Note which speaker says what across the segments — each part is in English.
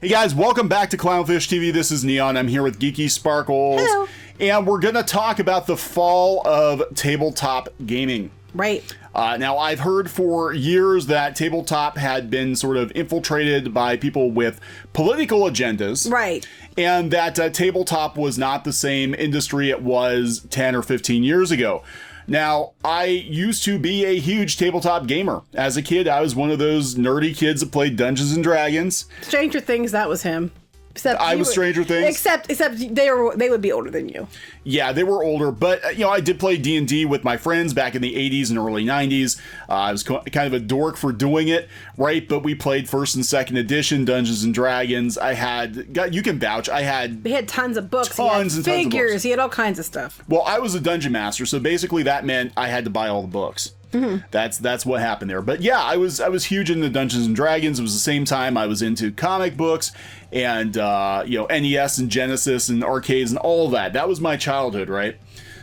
Speaker 1: Hey guys, welcome back to Clownfish TV. This is Kneon. I'm here with Geeky Sparkles.
Speaker 2: Hello.
Speaker 1: And we're going to talk about the fall of tabletop gaming.
Speaker 2: Right.
Speaker 1: Now, I've heard for years that tabletop had been sort of infiltrated by people with political agendas.
Speaker 2: Right.
Speaker 1: And that tabletop was not the same industry it was 10 or 15 years ago. Now, I used to be a huge tabletop gamer. As a kid, I was one of those nerdy kids that played Dungeons and Dragons.
Speaker 2: Stranger Things, that was him. Except
Speaker 1: I was Stranger Things.
Speaker 2: Except they would be older than you.
Speaker 1: Yeah, they were older, but I did play D&D with my friends back in the 80s and early 90s. I was kind of a dork for doing it, right? But we played first and second edition Dungeons and Dragons. You can vouch,
Speaker 2: They had tons of books.
Speaker 1: Tons
Speaker 2: he
Speaker 1: and tons
Speaker 2: had
Speaker 1: of
Speaker 2: figures.
Speaker 1: books.
Speaker 2: He had all kinds of stuff.
Speaker 1: Well, I was a dungeon master, so basically that meant I had to buy all the books. Mm-hmm. That's what happened there. But yeah, I was huge into Dungeons and Dragons. It was the same time I was into comic books and NES and Genesis and arcades and all of that. That was my childhood, right?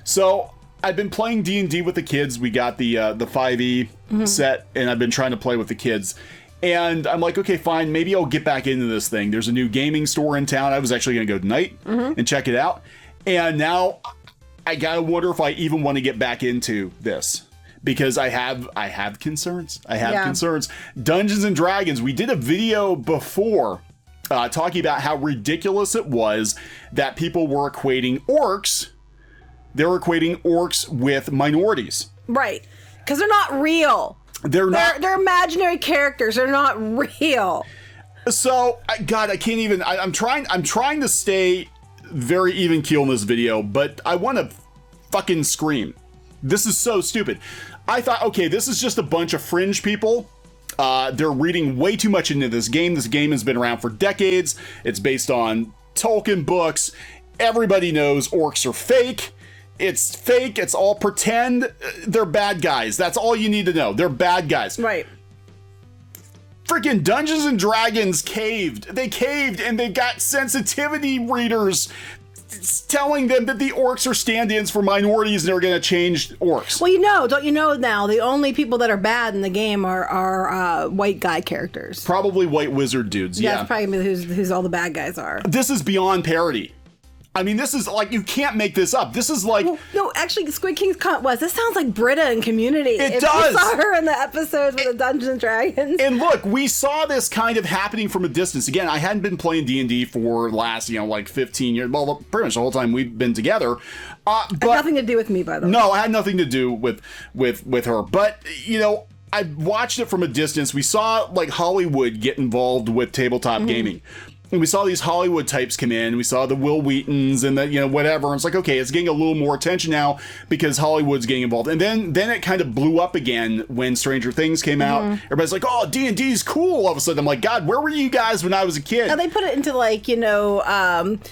Speaker 1: So I've been playing D&D with the kids. We got the 5e set, and I've been trying to play with the kids. And I'm like, okay, fine, maybe I'll get back into this thing. There's a new gaming store in town. I was actually going to go tonight and check it out. And now I gotta wonder if I even want to get back into this. Because I have concerns. I have concerns. Dungeons and Dragons. We did a video before talking about how ridiculous it was that people were equating orcs. They were equating orcs with minorities.
Speaker 2: Right. Because they're not real.
Speaker 1: They're not.
Speaker 2: They're imaginary characters. They're not real.
Speaker 1: So, God, I can't even. I'm trying to stay very even keel in this video, but I want to fucking scream. This is so stupid. I thought, okay, this is just a bunch of fringe people. They're reading way too much into this game. This game has been around for decades. It's based on Tolkien books. Everybody knows orcs are fake. It's fake. It's all pretend. They're bad guys. That's all you need to know. They're bad guys.
Speaker 2: Right.
Speaker 1: Freaking Dungeons and Dragons caved. They caved, and they got sensitivity readers telling them that the orcs are stand-ins for minorities and they're going to change orcs.
Speaker 2: Well, don't you know now, the only people that are bad in the game are white guy characters.
Speaker 1: Probably white wizard dudes, yeah.
Speaker 2: That's probably who's all the bad guys are.
Speaker 1: This is beyond parody. I mean, this is like, you can't make this up. This is like...
Speaker 2: Well, no, actually, Squid King's comment was, this sounds like Britta in Community.
Speaker 1: It does!
Speaker 2: You saw her in the episodes with the Dungeons and Dragons.
Speaker 1: And look, we saw this kind of happening from a distance. Again, I hadn't been playing D&D for the last, 15 years. Well, pretty much the whole time we've been together. But
Speaker 2: had nothing to do with me, by the way.
Speaker 1: No, it had nothing to do with her. But, I watched it from a distance. We saw, like, Hollywood get involved with tabletop gaming. And we saw these Hollywood types come in. We saw the Will Wheatons and the, whatever. And it's like, okay, it's getting a little more attention now because Hollywood's getting involved. And then it kind of blew up again when Stranger Things came out. Everybody's like, oh, D&D's cool. All of a sudden, I'm like, God, where were you guys when I was a kid?
Speaker 2: Now, they put it into, like, different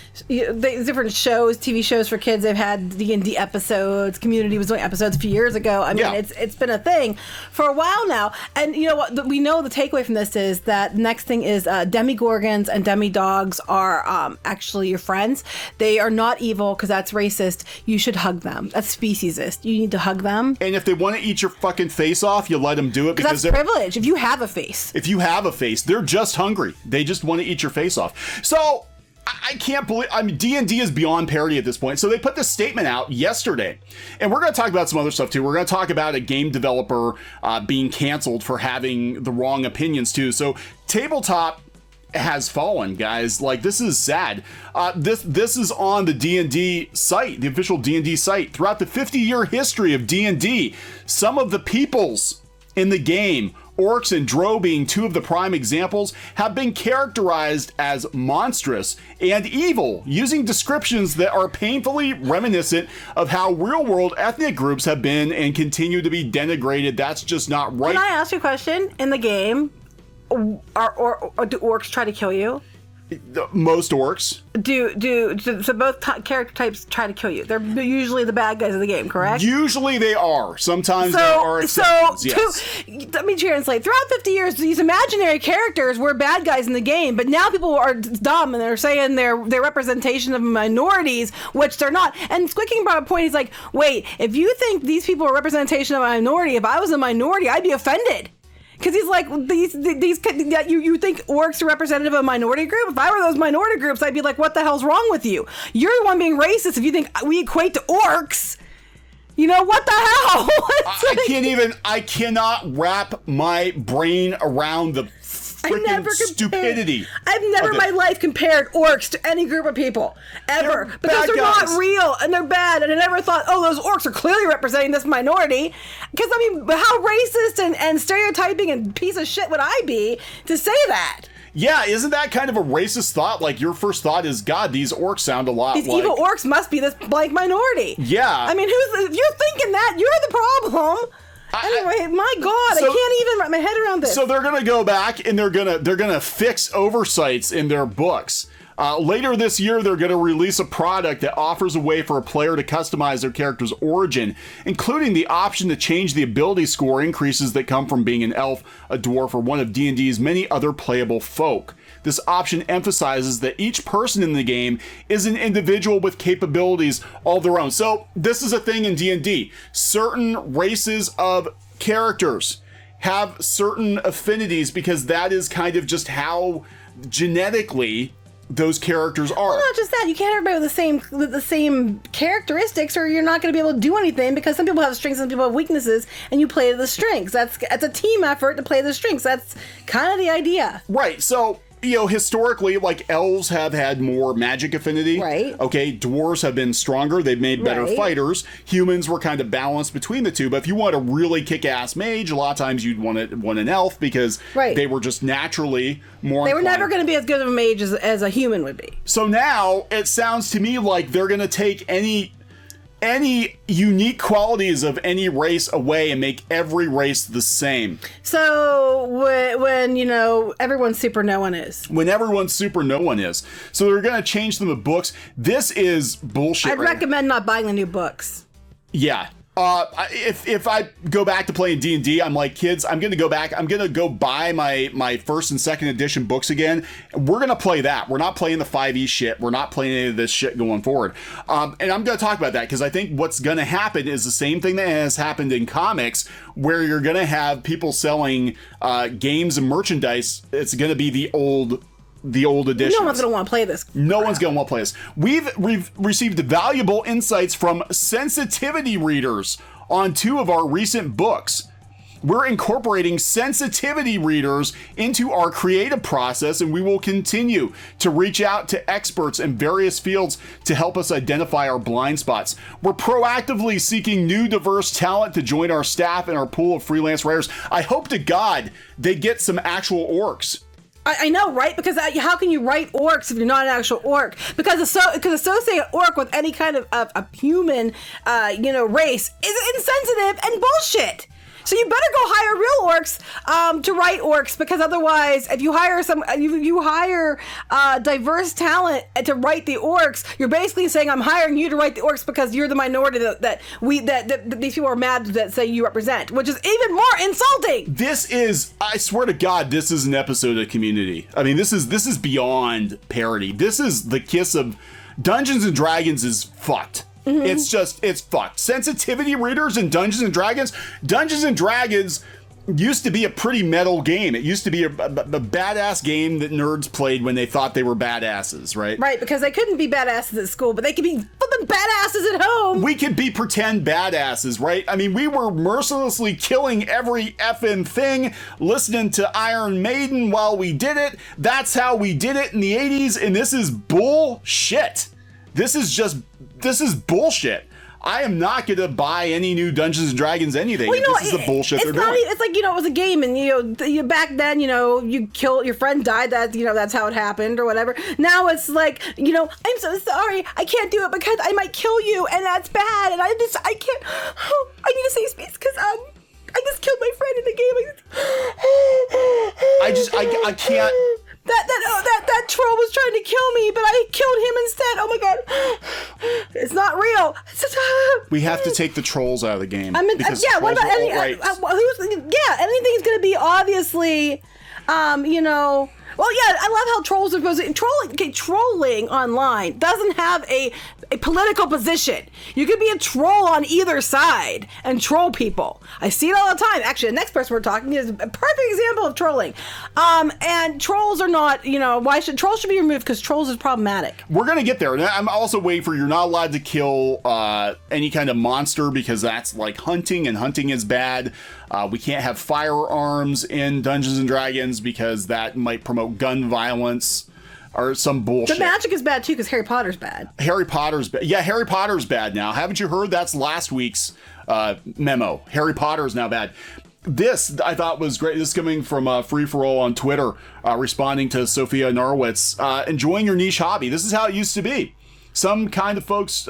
Speaker 2: shows, TV shows for kids. They've had D&D episodes. Community was doing episodes a few years ago. I mean, it's been a thing for a while now. And you know what? We know the takeaway from this is that the next thing is demigorgons and dogs are actually your friends. They are not evil because that's racist. You should hug them. That's speciesist. You need to hug them.
Speaker 1: And if they want to eat your fucking face off, you let them do it because
Speaker 2: that's privilege. If you have a face.
Speaker 1: If you have a face, they're just hungry. They just want to eat your face off. So I can't believe, D&D is beyond parody at this point. So they put this statement out yesterday. And we're going to talk about some other stuff too. We're going to talk about a game developer being canceled for having the wrong opinions too. So tabletop has fallen, guys. Like, this is sad. This is on the D&D site, the official D&D site. Throughout the 50-year history of D&D, some of the peoples in the game, orcs and drow being two of the prime examples, have been characterized as monstrous and evil, using descriptions that are painfully reminiscent of how real-world ethnic groups have been and continue to be denigrated. That's just not right.
Speaker 2: Can I ask you a question? In the game, do orcs try to kill you?
Speaker 1: Most orcs.
Speaker 2: So both character types try to kill you. They're usually the bad guys of the game, correct?
Speaker 1: Usually they are. Sometimes there are exceptions. Yes.
Speaker 2: Let me translate. Throughout 50 years, these imaginary characters were bad guys in the game, but now people are dumb and they're saying they're representation of minorities, which they're not. And Squid King brought a point. He's like, wait, if you think these people are representation of a minority, if I was a minority, I'd be offended. Because he's like, you think orcs are representative of a minority group? If I were those minority groups, I'd be like, what the hell's wrong with you? You're the one being racist if you think we equate to orcs. You know, what the hell?
Speaker 1: I cannot wrap my brain around the freaking stupidity.
Speaker 2: I've never in my life compared orcs to any group of people, ever. Because they're not real, and they're bad, and I never thought, oh, those orcs are clearly representing this minority. Because, I mean, how racist and stereotyping and piece of shit would I be to say that?
Speaker 1: Yeah, isn't that kind of a racist thought? Like, your first thought is, God, these orcs sound a lot like...
Speaker 2: These evil orcs must be this blank minority.
Speaker 1: Yeah.
Speaker 2: I mean, if you're thinking that, you're the problem. Anyway, my God, I can't even wrap my head around this.
Speaker 1: So they're gonna go back and they're gonna fix oversights in their books. Later this year, they're gonna release a product that offers a way for a player to customize their character's origin, including the option to change the ability score increases that come from being an elf, a dwarf, or one of D&D's many other playable folk. This option emphasizes that each person in the game is an individual with capabilities all their own. So this is a thing in D&D. Certain races of characters have certain affinities because that is kind of just how genetically those characters are.
Speaker 2: Well, not just that. You can't have everybody with the same characteristics, or you're not going to be able to do anything, because some people have strengths and some people have weaknesses, and you play to the strengths. That's a team effort to play the strengths. That's kind of the idea.
Speaker 1: Right. So, you know, historically, like, elves have had more magic affinity.
Speaker 2: Right.
Speaker 1: Okay, dwarves have been stronger. They've made better fighters. Humans were kind of balanced between the two. But if you want a really kick-ass mage, a lot of times you'd want an elf, because they were just naturally more
Speaker 2: They were never going to be as good of a mage as a human would be.
Speaker 1: So now, it sounds to me like they're going to take any unique qualities of any race away and make every race the same.
Speaker 2: So when you know, everyone's super no one is.
Speaker 1: When everyone's super no one is. So they're going to change them to books. This is bullshit.
Speaker 2: I'd recommend not buying the new books.
Speaker 1: Yeah. If I go back to playing D&D, I'm like, kids, I'm going to go back. I'm going to go buy my first and second edition books again. We're going to play that. We're not playing the 5e shit. We're not playing any of this shit going forward. And I'm going to talk about that because I think what's going to happen is the same thing that has happened in comics, where you're going to have people selling games and merchandise. It's going to be the old editions.
Speaker 2: No one's going to want to play this.
Speaker 1: No one's going to want to play this. We've received valuable insights from sensitivity readers on 2 of our recent books. We're incorporating sensitivity readers into our creative process, and we will continue to reach out to experts in various fields to help us identify our blind spots. We're proactively seeking new diverse talent to join our staff and our pool of freelance writers. I hope to God they get some actual orcs.
Speaker 2: I know, right? Because how can you write orcs if you're not an actual orc? Because associate orc with any kind of a human, race is insensitive and bullshit. So you better go hire real orcs to write orcs, because otherwise, if you hire you hire diverse talent to write the orcs, you're basically saying, I'm hiring you to write the orcs because you're the minority that these people are mad that say you represent, which is even more insulting.
Speaker 1: This is, I swear to God, this is an episode of Community. I mean, this is beyond parody. This is the kiss of Dungeons and Dragons is fucked. Mm-hmm. It's fucked. Sensitivity readers in Dungeons and Dragons. Dungeons and Dragons used to be a pretty metal game. It used to be a badass game that nerds played when they thought they were badasses, right?
Speaker 2: Right, because they couldn't be badasses at school, but they could be flipping badasses at home.
Speaker 1: We could be pretend badasses, right? I mean, we were mercilessly killing every effing thing, listening to Iron Maiden while we did it. That's how we did it in the 80s, and this is bullshit. This is bullshit. I am not going to buy any new Dungeons and Dragons anything.
Speaker 2: Well,
Speaker 1: this is the bullshit they're doing.
Speaker 2: It's like, it was a game, and you back then, you killed your friend, died. That's how it happened or whatever. Now it's like, I'm so sorry, I can't do it because I might kill you, and that's bad, and I can't. I need a safe space because I just killed my friend in the game.
Speaker 1: I can't.
Speaker 2: That troll was trying to kill me, but I killed him instead. Oh my God. It's not real.
Speaker 1: We have to take the trolls out of the game.
Speaker 2: What about anything's going to be obviously, Well, yeah, I love how trolls are supposed to... Trolling online doesn't have a political position. You could be a troll on either side and troll people. I see it all the time. Actually, the next person we're talking is a perfect example of trolling. And trolls are not, trolls should be removed because trolls is problematic.
Speaker 1: We're going to get there. And I'm also waiting for, you're not allowed to kill any kind of monster because that's like hunting, and hunting is bad. We can't have firearms in Dungeons and Dragons because that might promote gun violence or some bullshit.
Speaker 2: The magic is bad too because Harry Potter's bad.
Speaker 1: Harry Potter's bad. Yeah, Harry Potter's bad now. Haven't you heard? That's last week's memo. Harry Potter is now bad. This, I thought, was great. This is coming from Free For All on Twitter, responding to Sophia Norwitz. Enjoying your niche hobby. This is how it used to be. Some kind folks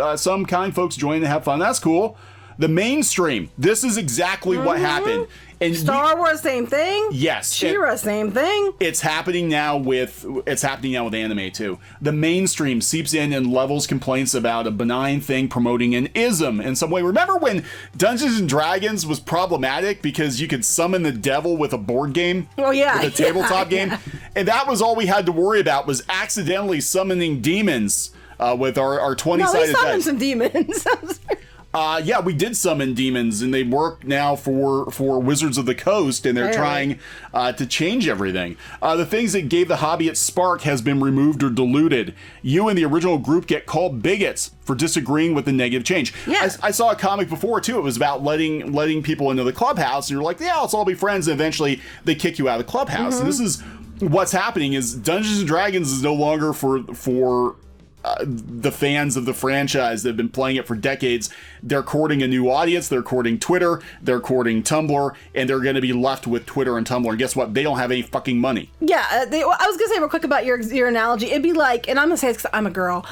Speaker 1: join to have fun. That's cool. The mainstream. This is exactly what happened. And
Speaker 2: Star Wars, same thing.
Speaker 1: Yes.
Speaker 2: She-Ra, same thing.
Speaker 1: It's happening now with anime too. The mainstream seeps in and levels complaints about a benign thing promoting an ism in some way. Remember when Dungeons and Dragons was problematic because you could summon the devil with a board game?
Speaker 2: Oh yeah.
Speaker 1: With a tabletop game? And that was all we had to worry about, was accidentally summoning demons with our 20-sided dice.
Speaker 2: No, we summoned some demons.
Speaker 1: Yeah, we did summon demons, and they work now for Wizards of the Coast, and they're trying to change everything. The things that gave the hobby its spark has been removed or diluted. You and the original group get called bigots for disagreeing with the negative change.
Speaker 2: Yes.
Speaker 1: I saw a comic before, too. It was about letting people into the clubhouse, and you're like, yeah, let's all be friends, and eventually they kick you out of the clubhouse. And this is what's happening, is Dungeons and Dragons is no longer for the fans of the franchise that have been playing it for decades. They're courting a new audience. They're courting Twitter. They're courting Tumblr, and they're going to be left with Twitter and Tumblr. And guess what? They don't have any fucking money.
Speaker 2: Yeah, I was going to say real quick about your analogy. It'd be like, and I'm going to say this because I'm a girl.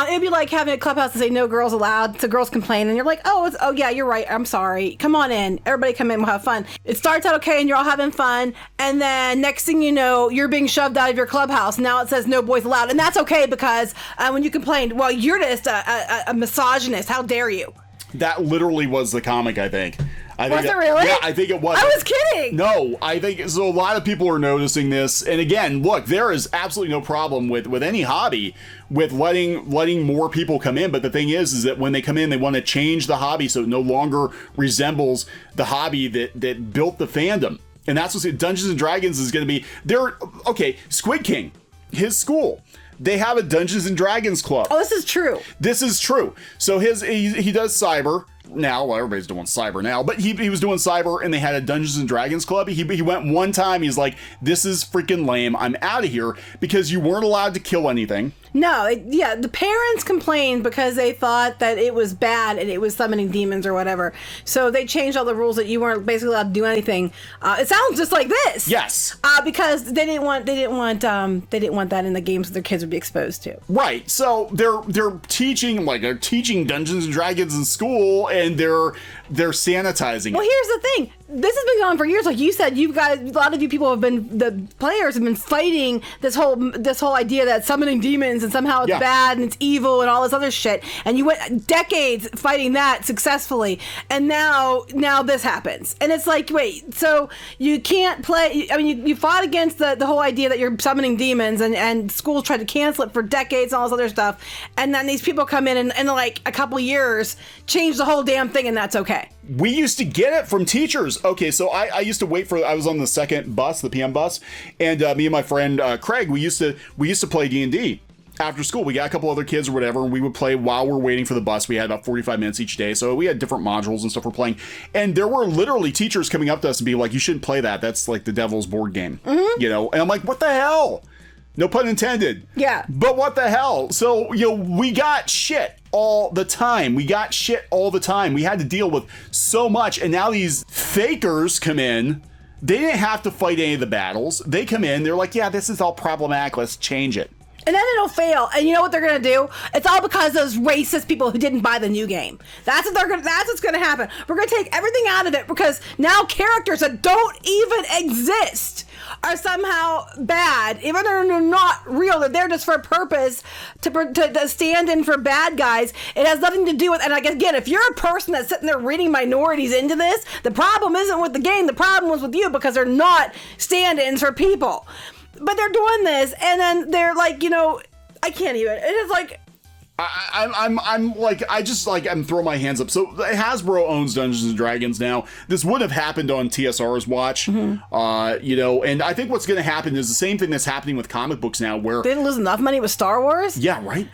Speaker 2: It'd be like having a clubhouse to say no girls allowed, so girls complain, and you're like, oh yeah, you're right. I'm sorry. Come on in. Everybody come in. We'll have fun. It starts out okay, and you're all having fun, and then next thing you know, you're being shoved out of your clubhouse. Now it says no boys allowed, and that's okay because when you complained, well, you're just a misogynist. How dare you?
Speaker 1: That literally was the comic, I think.
Speaker 2: Was it really?
Speaker 1: Yeah, I think it was.
Speaker 2: I was kidding.
Speaker 1: No, I think so. A lot of people are noticing this, and again, look, there is absolutely no problem with any hobby with letting more people come in. But the thing is that when they come in, they want to change the hobby so it no longer resembles the hobby that built the fandom. And that's what Dungeons and Dragons is going to be. Squid King, his school. They have a Dungeons and Dragons club.
Speaker 2: Oh, this is true.
Speaker 1: This is true. So he does cyber now. Well, everybody's doing cyber now, but he was doing cyber, and they had a Dungeons and Dragons club. He went one time. He's like, this is freaking lame. I'm out of here, because you weren't allowed to kill anything.
Speaker 2: No, the parents complained because they thought that it was bad and it was summoning demons or whatever. So they changed all the rules that you weren't basically allowed to do anything. It sounds just like this.
Speaker 1: Yes.
Speaker 2: Because they didn't want that in the games that their kids would be exposed to.
Speaker 1: Right. So they're teaching Dungeons and Dragons in school, and they're sanitizing.
Speaker 2: Well, here's the thing. This has been going on for years. Like you said, you guys, a lot of you people the players have been fighting this whole idea that summoning demons and somehow it's bad and it's evil and all this other shit. And you went decades fighting that successfully. And now this happens. And it's like, wait, so you can't play. I mean, you fought against the whole idea that you're summoning demons, and schools tried to cancel it for decades and all this other stuff. And then these people come in and like a couple years change the whole damn thing, and that's okay.
Speaker 1: We used to get it from teachers. Okay, so I used to wait I was on the second bus, the PM bus, and me and my friend Craig, we used to play D&D after school. We got a couple other kids or whatever, and we would play while we're waiting for the bus. We had about 45 minutes each day, so we had different modules and stuff we're playing. And there were literally teachers coming up to us and being like, you shouldn't play that. That's like the devil's board game. Mm-hmm. And I'm like, what the hell? No pun intended.
Speaker 2: Yeah.
Speaker 1: But what the hell? So, we got shit all the time. We had to deal with so much. And now these fakers come in. They didn't have to fight any of the battles. They come in. They're like, yeah, this is all problematic. Let's change it.
Speaker 2: And then it'll fail. And you know what they're going to do? It's all because those racist people who didn't buy the new game. That's what's going to happen. We're going to take everything out of it because now characters that don't even exist are somehow bad, even though they're not real. They're there just for a purpose to stand in for bad guys. It has nothing to do with, and I guess, again, if you're a person that's sitting there reading minorities into this, the problem isn't with the game. The problem was with you because they're not stand-ins for people. but they're doing this, and then they're like, I can't even. It is like.
Speaker 1: I'm throwing my hands up. So Hasbro owns Dungeons and Dragons now. This would have happened on TSR's watch, and I think what's going to happen is the same thing that's happening with comic books now, where
Speaker 2: they didn't lose enough money with Star Wars.
Speaker 1: Yeah, right.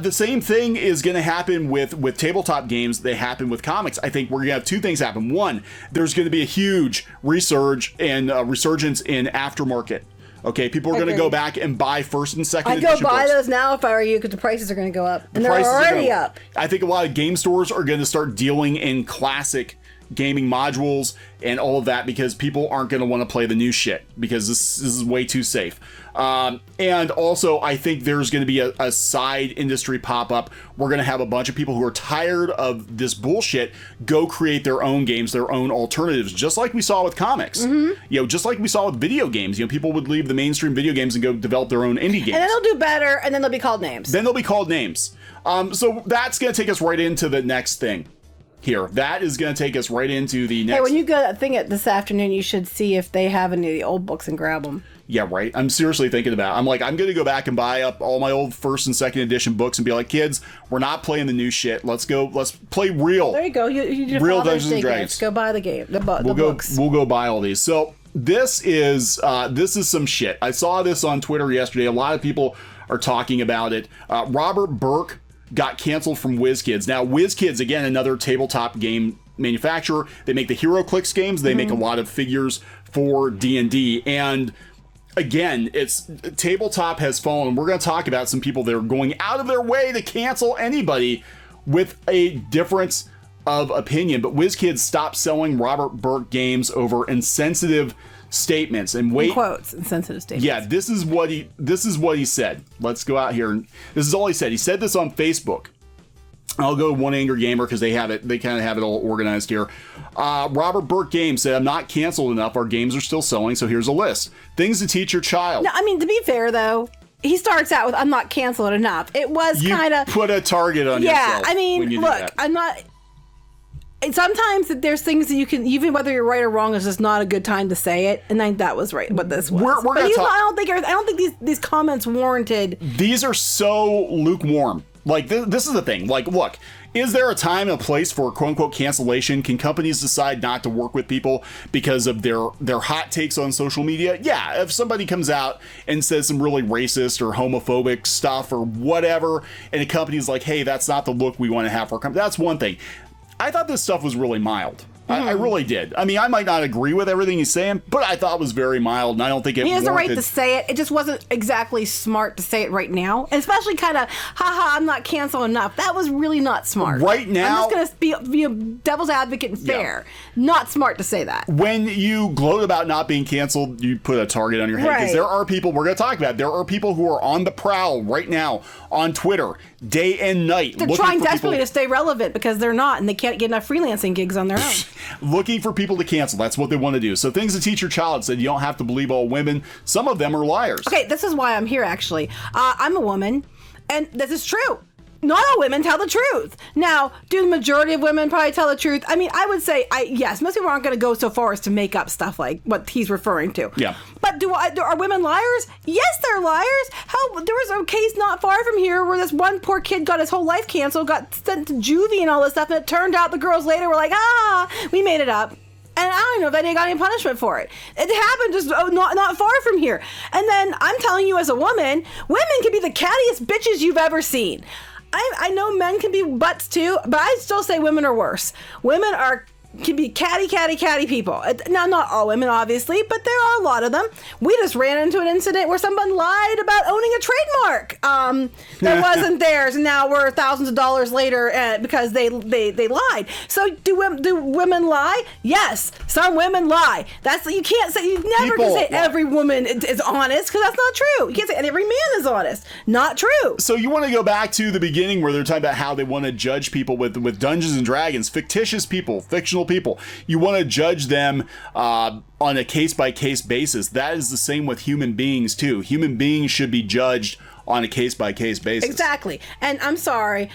Speaker 1: The same thing is going to happen with tabletop games. They happen with comics. I think we're going to have two things happen. One, there's going to be a huge resurgence in aftermarket. Okay, people are going to go back and buy first and second edition
Speaker 2: I'd go buy
Speaker 1: books.
Speaker 2: those now if I were you, because the prices are going to go up. And they're already up.
Speaker 1: I think a lot of game stores are going to start dealing in classic gaming modules and all of that, because people aren't going to want to play the new shit, because this is way too safe. And also, I think there's going to be a side industry pop up. We're going to have a bunch of people who are tired of this bullshit go create their own games, their own alternatives, just like we saw with comics. Just like we saw with video games. People would leave the mainstream video games and go develop their own indie games.
Speaker 2: And then they'll do better, and then they'll be called names.
Speaker 1: So that's going to take us right into the next thing. Here, that is going to take us right into the next.
Speaker 2: Hey, when you go to it this afternoon, you should see if they have any of the old books and grab them.
Speaker 1: Yeah, right. I'm seriously thinking about it. I'm going to go back and buy up all my old first and second edition books and be like, kids, we're not playing the new shit. Let's play real.
Speaker 2: There you go. You
Speaker 1: real Dungeons and Dragons.
Speaker 2: Go buy the game. The books.
Speaker 1: We'll go buy all these. So this is some shit. I saw this on Twitter yesterday. A lot of people are talking about it. Robert Burke got canceled from WizKids. Now, WizKids, again, another tabletop game manufacturer. They make the HeroClix games. They make a lot of figures for D&D. And again, tabletop has fallen. We're going to talk about some people that are going out of their way to cancel anybody with a difference of opinion. But WizKids stopped selling Robert Burke games over insensitive statements and wait.
Speaker 2: Quotes, insensitive statements.
Speaker 1: Yeah, this is what he said. Let's go out here, and this is all he said. He said this on Facebook. I'll go One Angry Gamer because they kind of have it all organized here. Robert Burke Games said, "I'm not canceled enough. Our games are still selling, so here's a list. Things to teach your child."
Speaker 2: No, I mean, to be fair though, he starts out with, "I'm not canceled enough." It was kind of
Speaker 1: put a target on yourself.
Speaker 2: Yeah, I mean, look, I'm not. Sometimes there's things that you can, even whether you're right or wrong, is just not a good time to say it, and I think that was right. What this was, I don't think these comments warranted.
Speaker 1: These are so lukewarm. Like this is the thing. Like, look, is there a time and a place for quote unquote cancellation? Can companies decide not to work with people because of their hot takes on social media? Yeah, if somebody comes out and says some really racist or homophobic stuff or whatever, and a company's like, "Hey, that's not the look we want to have for our company," that's one thing. I thought this stuff was really mild. I really did. I mean, I might not agree with everything he's saying, but I thought it was very mild, and I don't think it.
Speaker 2: He has the right to say it. It just wasn't exactly smart to say it right now, and especially kind of, haha, I'm not canceled enough. That was really not smart.
Speaker 1: Right now,
Speaker 2: I'm just going to be a devil's advocate and fair. Yeah. Not smart to say that.
Speaker 1: When you gloat about not being canceled, you put a target on your head, because there are people, we're going to talk about it, there are people who are on the prowl right now on Twitter, day and night.
Speaker 2: They're trying desperately to stay relevant because they're not, and they can't get enough freelancing gigs on their own.
Speaker 1: Looking for people to cancel. That's what they want to do. So things to teach your child said, you don't have to believe all women. Some of them are liars.
Speaker 2: Okay, this is why I'm here, actually. I'm a woman, and this is true. Not all women tell the truth. Now, do the majority of women probably tell the truth? I mean, I would say, yes, most people aren't going to go so far as to make up stuff like what he's referring to.
Speaker 1: Yeah.
Speaker 2: But are women liars? Yes, they're liars. There was a case not far from here where this one poor kid got his whole life canceled, got sent to juvie and all this stuff, and it turned out the girls later were like, we made it up. And I don't know if they got any punishment for it. It happened just not far from here. And then I'm telling you, as a woman, women can be the cattiest bitches you've ever seen. I know men can be butts too, but I still say women are worse. Women can be catty people. Now, not all women, obviously, but there are a lot of them. We just ran into an incident where someone lied about owning a trademark that wasn't theirs, and now we're thousands of dollars later because they lied. So do women lie? Yes, some women lie. You can't say, you never can say every woman is honest, because that's not true. You can't say every man is honest. Not true.
Speaker 1: So you want to go back to the beginning where they're talking about how they want to judge people with Dungeons and Dragons, fictitious people, fictional people. You want to judge them on a case-by-case basis. That is the same with human beings too. Human beings should be judged on a case-by-case basis.
Speaker 2: Exactly. And I'm sorry,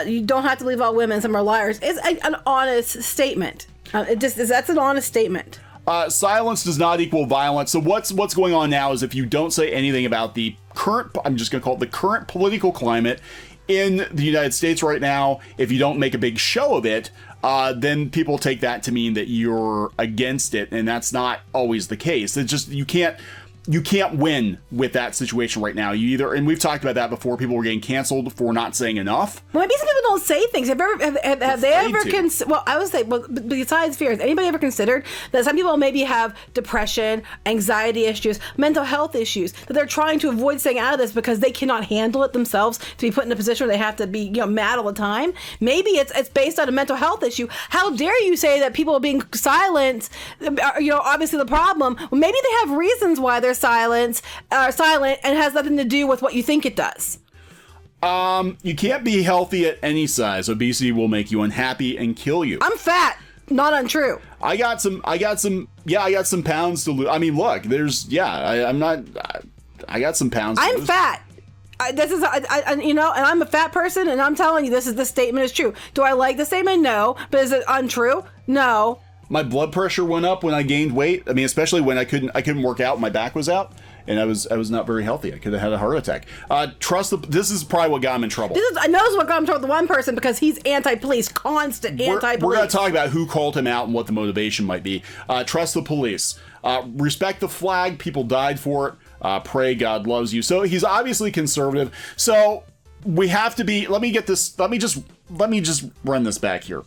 Speaker 2: you don't have to believe all women. Some are liars. It's an honest statement. That's an honest statement.
Speaker 1: Silence does not equal violence. So what's going on now is if you don't say anything about the current, I'm just going to call it the current political climate in the United States right now, if you don't make a big show of it, then people take that to mean that you're against it, and that's not always the case. It's just you can't win with that situation right now. You either, and we've talked about that before, people were getting canceled for not saying enough.
Speaker 2: Well, maybe some people don't say things. Have they ever well, I would say, well, besides fear, has anybody ever considered that some people maybe have depression, anxiety issues, mental health issues, that they're trying to avoid staying out of this because they cannot handle it themselves to be put in a position where they have to be, mad all the time? Maybe it's based on a mental health issue. How dare you say that people being silent, obviously the problem? Well, maybe they have reasons why they're silent and has nothing to do with what you think it does.
Speaker 1: You can't be healthy at any size. Obesity will make you unhappy and kill you.
Speaker 2: I'm fat. Not untrue.
Speaker 1: I got some pounds to lose. I mean, look, I got some pounds to lose.
Speaker 2: I'm fat. And I'm a fat person, and I'm telling you, this statement is true. Do I like the statement? No. But is it untrue? No.
Speaker 1: My blood pressure went up when I gained weight. I mean, especially when I couldn't work out. My back was out, and I was not very healthy. I could have had a heart attack. This is probably what got him in trouble.
Speaker 2: I know what got him in trouble with the one person, because he's anti-police, constant anti-police.
Speaker 1: We're going to talk about who called him out and what the motivation might be. Trust the police. Respect the flag. People died for it. Pray God loves you. So he's obviously conservative. So we have to be. Let me just run this back here.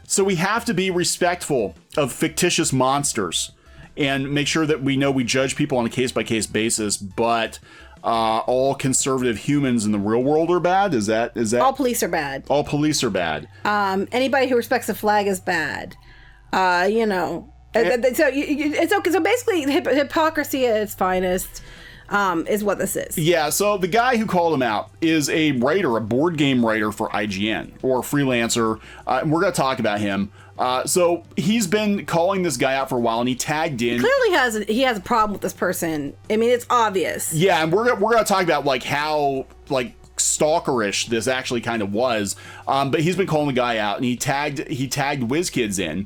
Speaker 1: So we have to be respectful of fictitious monsters and make sure that we know we judge people on a case-by-case basis, but all conservative humans in the real world are bad? Is that
Speaker 2: all police are bad?
Speaker 1: All police are bad.
Speaker 2: Anybody who respects the flag is bad. So it's okay. So basically, hypocrisy at its finest. Is what this is.
Speaker 1: Yeah, so the guy who called him out is a writer, a board game writer for IGN, or a freelancer, and we're going to talk about him. So he's been calling this guy out for a while, and he tagged in.
Speaker 2: Clearly he has a problem with this person. I mean, it's obvious.
Speaker 1: Yeah, and we're going to talk about how stalkerish this actually kind of was. But he's been calling the guy out, and he tagged WizKids in.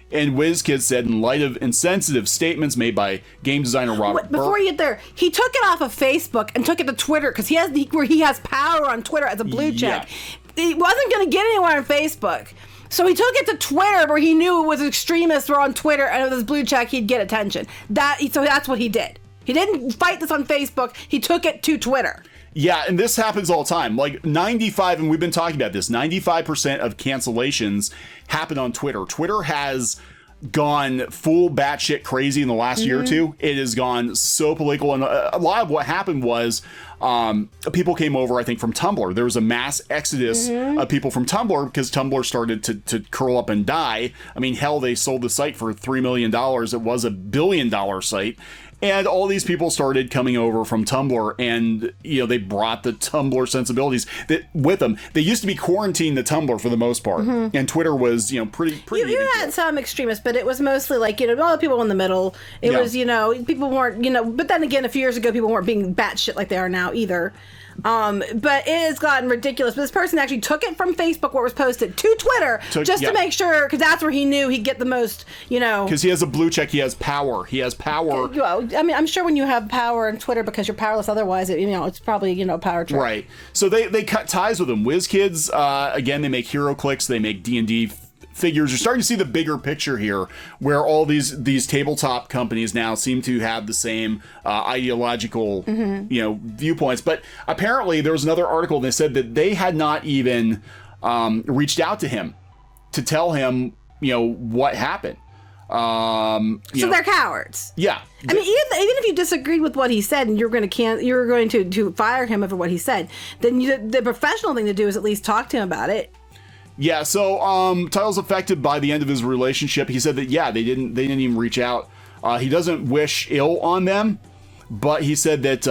Speaker 1: And WizKids said, in light of insensitive statements made by game designer Robert
Speaker 2: Before you get there, he took it off of Facebook and took it to Twitter, because he has power on Twitter as a blue check. Yeah. He wasn't going to get anywhere on Facebook. So he took it to Twitter, where he knew it was extremists were on Twitter, and with his blue check, he'd get attention. So that's what he did. He didn't fight this on Facebook. He took it to Twitter.
Speaker 1: Yeah, and this happens all the time. 95, and we've been talking about this, 95% of cancellations happen on Twitter. Twitter has gone full batshit crazy in the last year or two. It has gone so political, and a lot of what happened was people came over, I think, from Tumblr. There was a mass exodus of people from Tumblr because Tumblr started to curl up and die. I mean, hell, they sold the site for $3 million. It was $1 billion site. And all these people started coming over from Tumblr, and they brought the Tumblr sensibilities with them. They used to be quarantined to Tumblr for the most part, and Twitter was pretty.
Speaker 2: You had some extremists, but it was mostly all the people in the middle. It was people weren't But then again, a few years ago, people weren't being batshit like they are now either. But it has gotten ridiculous. But this person actually took it from Facebook, what was posted, to Twitter, to make sure, because that's where he knew he'd get the most,
Speaker 1: Because he has a blue check, he has power.
Speaker 2: Well, I mean, I'm sure when you have power on Twitter because you're powerless otherwise, it's probably, a power trip.
Speaker 1: Right. So they cut ties with him. WizKids, again, they make hero clicks, they make D&D figures. You're starting to see the bigger picture here, where all these tabletop companies now seem to have the same ideological viewpoints. But apparently there was another article, and they said that they had not even reached out to him to tell him what happened.
Speaker 2: So they're cowards.
Speaker 1: Yeah.
Speaker 2: I mean, even if you disagreed with what he said and you're going to fire him over what he said, then the professional thing to do is at least talk to him about it.
Speaker 1: Yeah, so Tyler's affected by the end of his relationship. He said that they didn't even reach out. He doesn't wish ill on them, but he said that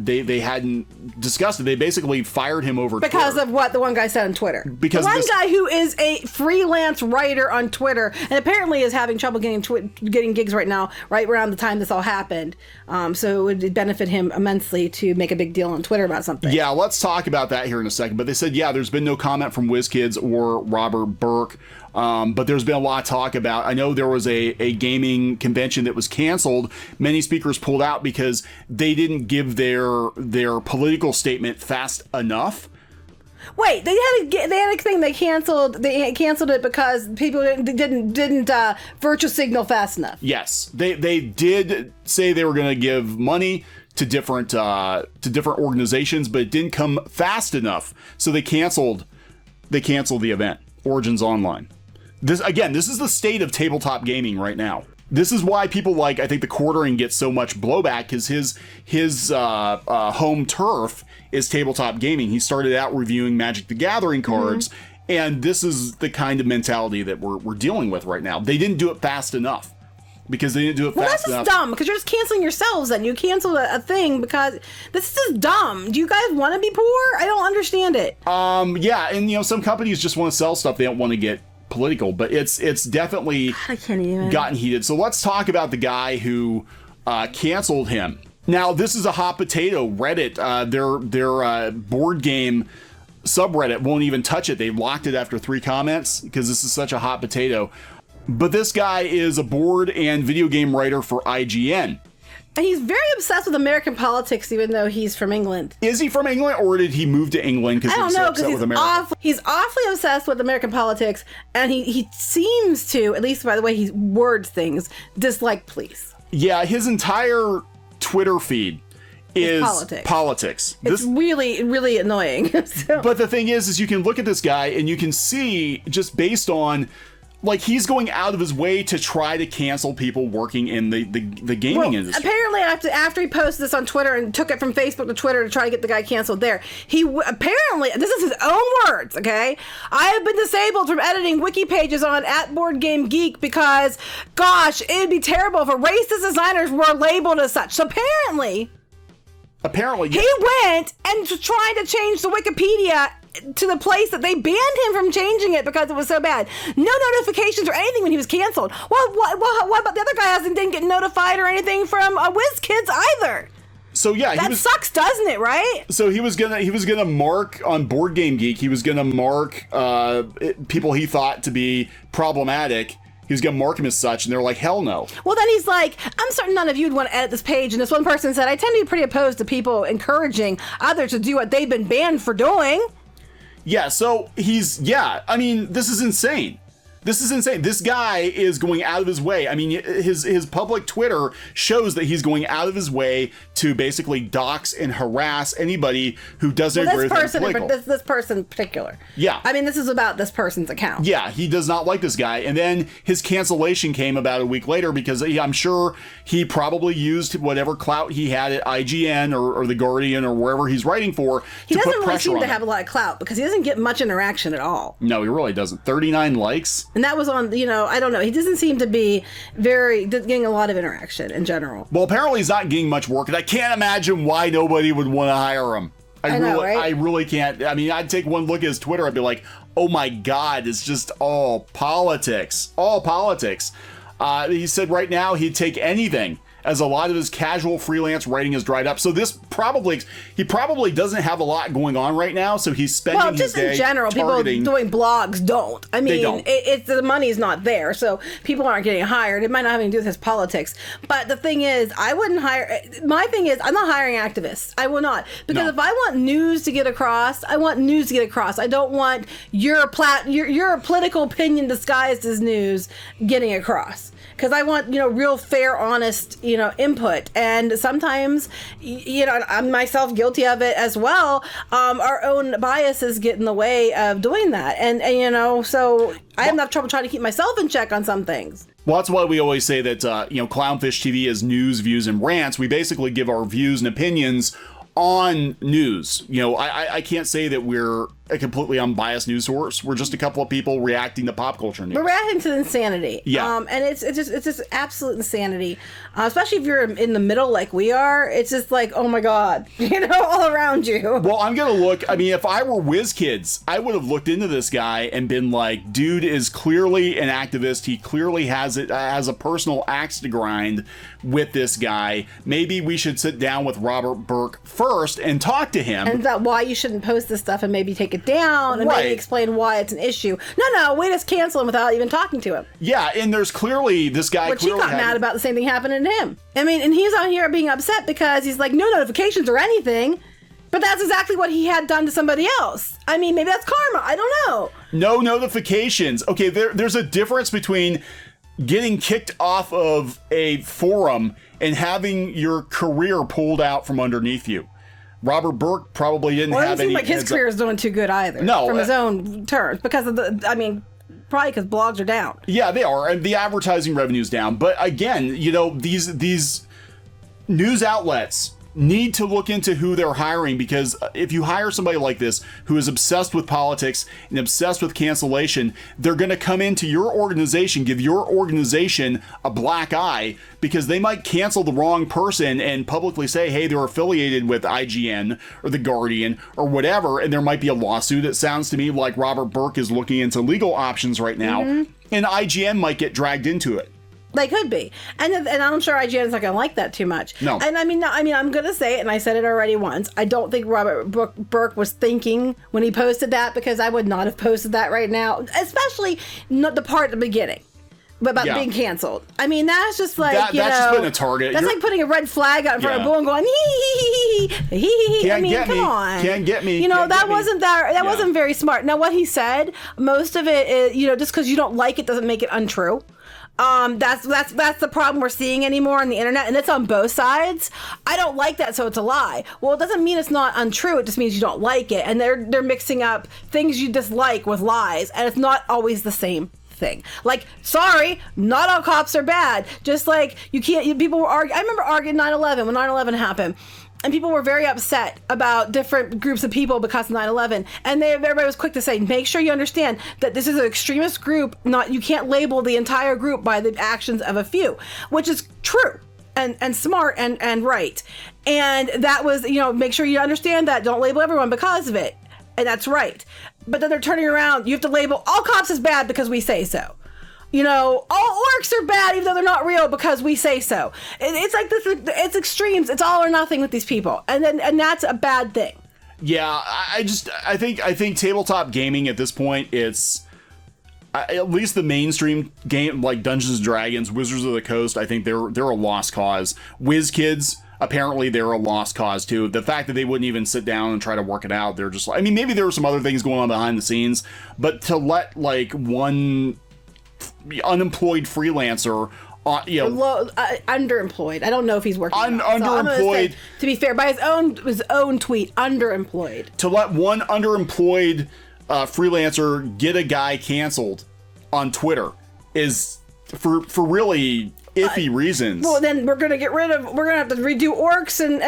Speaker 1: they hadn't discussed it. They basically fired him over
Speaker 2: because
Speaker 1: Twitter.
Speaker 2: Of what the one guy said on Twitter.
Speaker 1: Because
Speaker 2: the one guy who is a freelance writer on Twitter and apparently is having trouble getting gigs right now, right around the time this all happened. So it would benefit him immensely to make a big deal on Twitter about something.
Speaker 1: Yeah, let's talk about that here in a second. But they said, there's been no comment from WizKids or Robert Burke. But there's been a lot of talk about, I know there was a gaming convention that was canceled. Many speakers pulled out because they didn't give their political statement fast enough.
Speaker 2: Wait, they had a thing they canceled it because people didn't virtual signal fast enough.
Speaker 1: Yes, they did say they were going to give money to different organizations, but it didn't come fast enough, so they canceled the event. Origins Online. This is the state of tabletop gaming right now. This is why people like, I think, the Quartering gets so much blowback, because his home turf is tabletop gaming. He started out reviewing Magic the Gathering cards, and this is the kind of mentality that we're dealing with right now. They didn't do it fast enough. Because they didn't do it fast enough.
Speaker 2: Well, that's just dumb, because you're just canceling yourselves then. You canceled a thing because this is just dumb. Do you guys want to be poor? I don't understand it.
Speaker 1: Yeah, and some companies just want to sell stuff. They don't want to get political, but it's definitely gotten heated. So let's talk about the guy who canceled him. Now, this is a hot potato. Reddit, their board game subreddit won't even touch it. They locked it after 3 comments because this is such a hot potato. But this guy is a board and video game writer for IGN.
Speaker 2: And he's very obsessed with American politics, even though he's from England.
Speaker 1: Is he from England, or did he move to England because he's so upset with America?
Speaker 2: He's awfully obsessed with American politics, and he seems to, at least by the way he words things, dislike police.
Speaker 1: Yeah, his entire Twitter feed is politics.
Speaker 2: It's really, really annoying.
Speaker 1: But the thing is you can look at this guy and you can see, just based on, like, he's going out of his way to try to cancel people working in the gaming industry.
Speaker 2: Apparently, after he posted this on Twitter and took it from Facebook to Twitter to try to get the guy canceled there, apparently, this is his own words, okay? I have been disabled from editing wiki pages on @BoardGameGeek because, gosh, it would be terrible if a racist designers were labeled as such. So apparently, he went and tried to change the Wikipedia to the place that they banned him from changing it because it was so bad. No notifications or anything when he was canceled. Well, what about the other guy didn't get notified or anything from WizKids either?
Speaker 1: So yeah,
Speaker 2: that sucks, doesn't it? Right?
Speaker 1: So he was gonna mark on Board Game Geek. He was gonna mark people he thought to be problematic. He was going to mark him as such, and they're like, hell no.
Speaker 2: Well, then he's like, I'm certain none of you would want to edit this page. And this one person said, I tend to be pretty opposed to people encouraging others to do what they've been banned for doing.
Speaker 1: Yeah, so I mean, this is insane. This guy is going out of his way. I mean, his public Twitter shows that he's going out of his way to basically dox and harass anybody who doesn't agree with him politically.
Speaker 2: This person in particular.
Speaker 1: Yeah.
Speaker 2: I mean, this is about this person's account.
Speaker 1: Yeah, he does not like this guy. And then his cancellation came about a week later because I'm sure he probably used whatever clout he had at IGN or The Guardian or wherever he's writing for
Speaker 2: he to put pressure on him. He doesn't really seem to have a lot of clout because he doesn't get much interaction at all.
Speaker 1: No, he really doesn't. 39 likes.
Speaker 2: And that was on, I don't know. He doesn't seem to be getting a lot of interaction in general.
Speaker 1: Well, apparently he's not getting much work, and I can't imagine why nobody would want to hire him. I really can't. I mean, I'd take one look at his Twitter, I'd be like, oh my God, it's just all politics. All politics. He said right now he'd take anything, as a lot of his casual freelance writing has dried up. So he probably doesn't have a lot going on right now, so he's spending his day
Speaker 2: in general,
Speaker 1: targeting.
Speaker 2: People doing blogs don't. I mean,
Speaker 1: they don't.
Speaker 2: The money's not there, so people aren't getting hired. It might not have anything to do with his politics. But the thing is, I wouldn't hire... My thing is, I'm not hiring activists. I will not. Because if I want news to get across, I want news to get across. I don't want your political opinion disguised as news getting across. Because I want, real, fair, honest, input. And sometimes, I'm myself guilty of it as well. Our own biases get in the way of doing that. And so I have enough trouble trying to keep myself in check on some things.
Speaker 1: Well, that's why we always say that, Clownfish TV is news, views, and rants. We basically give our views and opinions on news. I can't say that we're a completely unbiased news source. We're just a couple of people reacting to pop culture news.
Speaker 2: We're reacting to insanity.
Speaker 1: Yeah.
Speaker 2: And it's just absolute insanity. Especially if you're in the middle like we are. It's just like, oh my God, all around you.
Speaker 1: Well, I'm going to look. I mean, if I were WizKids, I would have looked into this guy and been like, dude is clearly an activist. He clearly has a personal axe to grind with this guy. Maybe we should sit down with Robert Burke first and talk to him.
Speaker 2: And that why you shouldn't post this stuff and maybe take it it down and maybe explain why it's an issue. No, we just cancel him without even talking to him.
Speaker 1: Yeah, and there's clearly this guy.
Speaker 2: Which he got mad about the same thing happening to him. I mean, and he's out here being upset because he's like, no notifications or anything. But that's exactly what he had done to somebody else. I mean, maybe that's karma. I don't know.
Speaker 1: No notifications. Okay, there's a difference between getting kicked off of a forum and having your career pulled out from underneath you. Robert Burke probably didn't have any. Well, it doesn't seem like
Speaker 2: his career is doing too good either.
Speaker 1: No.
Speaker 2: From his own terms. Because of probably because blogs are down.
Speaker 1: Yeah, they are. And the advertising revenue's down. But again, these news outlets need to look into who they're hiring, because if you hire somebody like this who is obsessed with politics and obsessed with cancellation, they're going to come into your organization, give your organization a black eye, because they might cancel the wrong person and publicly say, hey, they're affiliated with IGN or The Guardian or whatever, and there might be a lawsuit. It sounds to me like Robert Burke is looking into legal options right now, and IGN might get dragged into it.
Speaker 2: They could be, and I'm sure IGN is not going to like that too much.
Speaker 1: No,
Speaker 2: and I mean, I'm going to say it, and I said it already once. I don't think Robert Burke was thinking when he posted that, because I would not have posted that right now, especially not the part at the beginning about being canceled. I mean, that's just like
Speaker 1: that's just putting a target.
Speaker 2: That's like putting a red flag out in front of a bull and going hee. I mean, come on,
Speaker 1: can't get me.
Speaker 2: That wasn't very smart. Now, what he said, most of it is, just because you don't like it doesn't make it untrue. That's the problem we're seeing anymore on the internet, and it's on both sides. I don't like that, so it's a lie. Well, it doesn't mean it's not untrue. It just means you don't like it, and they're mixing up things you dislike with lies, and it's not always the same thing. Like, sorry, not all cops are bad. Just like people were arguing. I remember arguing 9/11 when 9/11 happened. And people were very upset about different groups of people because of 9/11. And everybody was quick to say, make sure you understand that this is an extremist group. You can't label the entire group by the actions of a few, which is true and smart and right. And that was, make sure you understand that. Don't label everyone because of it. And that's right. But then they're turning around. You have to label all cops as bad because we say so. All orcs are bad even though they're not real because we say so. It's like this. It's extremes. It's all or nothing with these people, and that's a bad thing.
Speaker 1: Yeah, I think tabletop gaming at this point, it's at least the mainstream game like Dungeons and Dragons, Wizards of the Coast. I think they're a lost cause. WizKids, apparently they're a lost cause too. The fact that they wouldn't even sit down and try to work it out, they're just like, maybe there were some other things going on behind the scenes, but to let like one unemployed freelancer,
Speaker 2: underemployed. I don't know if he's working.
Speaker 1: Underemployed.
Speaker 2: To be fair, by his own tweet, underemployed.
Speaker 1: To let one underemployed freelancer get a guy canceled on Twitter is for really iffy reasons.
Speaker 2: Well, then we're gonna have to redo Orcs and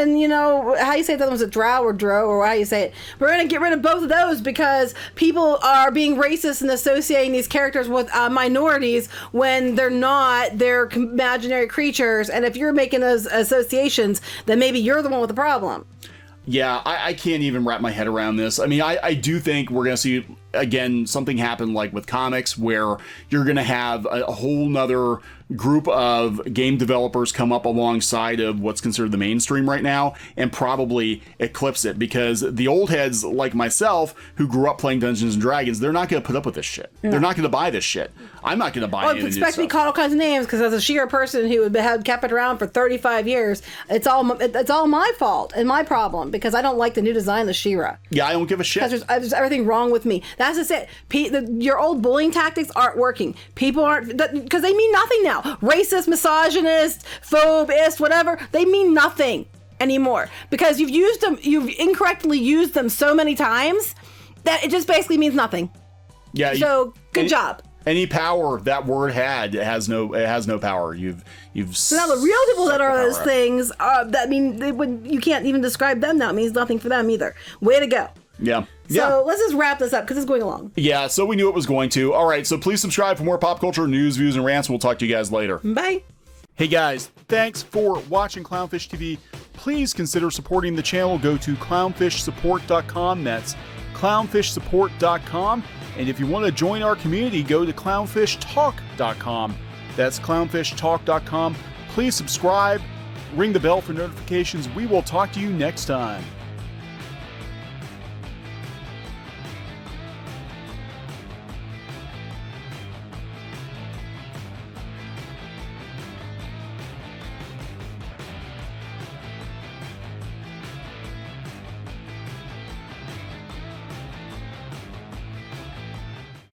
Speaker 2: how you say that was a drow or dro or how you say it. We're gonna get rid of both of those because people are being racist and associating these characters with minorities when they're not. They're imaginary creatures, and if you're making those associations, then maybe you're the one with the problem.
Speaker 1: Yeah, I can't even wrap my head around this. I mean, I do think we're going to see, again, something happen like with comics where you're going to have a whole nother group of game developers come up alongside of what's considered the mainstream right now and probably eclipse it, because the old heads like myself who grew up playing Dungeons and Dragons, they're not going to put up with this shit. Yeah. They're not going to buy this shit. I'm not going to buy any of this stuff.
Speaker 2: Expect me to call all kinds of names because as a sheer person who had kept it around for 35 years, it's all my fault and my problem because I don't like the new design of the She-Ra.
Speaker 1: Yeah, I don't give a shit.
Speaker 2: Because there's everything wrong with me. That's just it. Your old bullying tactics aren't working. People aren't, because they mean nothing now. Racist, misogynist, phobist, whatever, they mean nothing anymore because you've incorrectly used them so many times that it just basically means nothing.
Speaker 1: Yeah.
Speaker 2: So good job.
Speaker 1: Any power that word had, it has no power. You've
Speaker 2: so now the real people that are those things that mean you can't even describe them now. It means nothing for them either. Way to go.
Speaker 1: Yeah.
Speaker 2: So let's just wrap this up because it's going along.
Speaker 1: Yeah, so we knew it was going to. All right, so please subscribe for more pop culture news, views, and rants. We'll talk to you guys later.
Speaker 2: Bye.
Speaker 1: Hey guys, thanks for watching Clownfish TV. Please consider supporting the channel. Go to clownfishsupport.com. That's clownfishsupport.com. And if you want to join our community, go to clownfishtalk.com. That's clownfishtalk.com. Please subscribe, ring the bell for notifications. We will talk to you next time.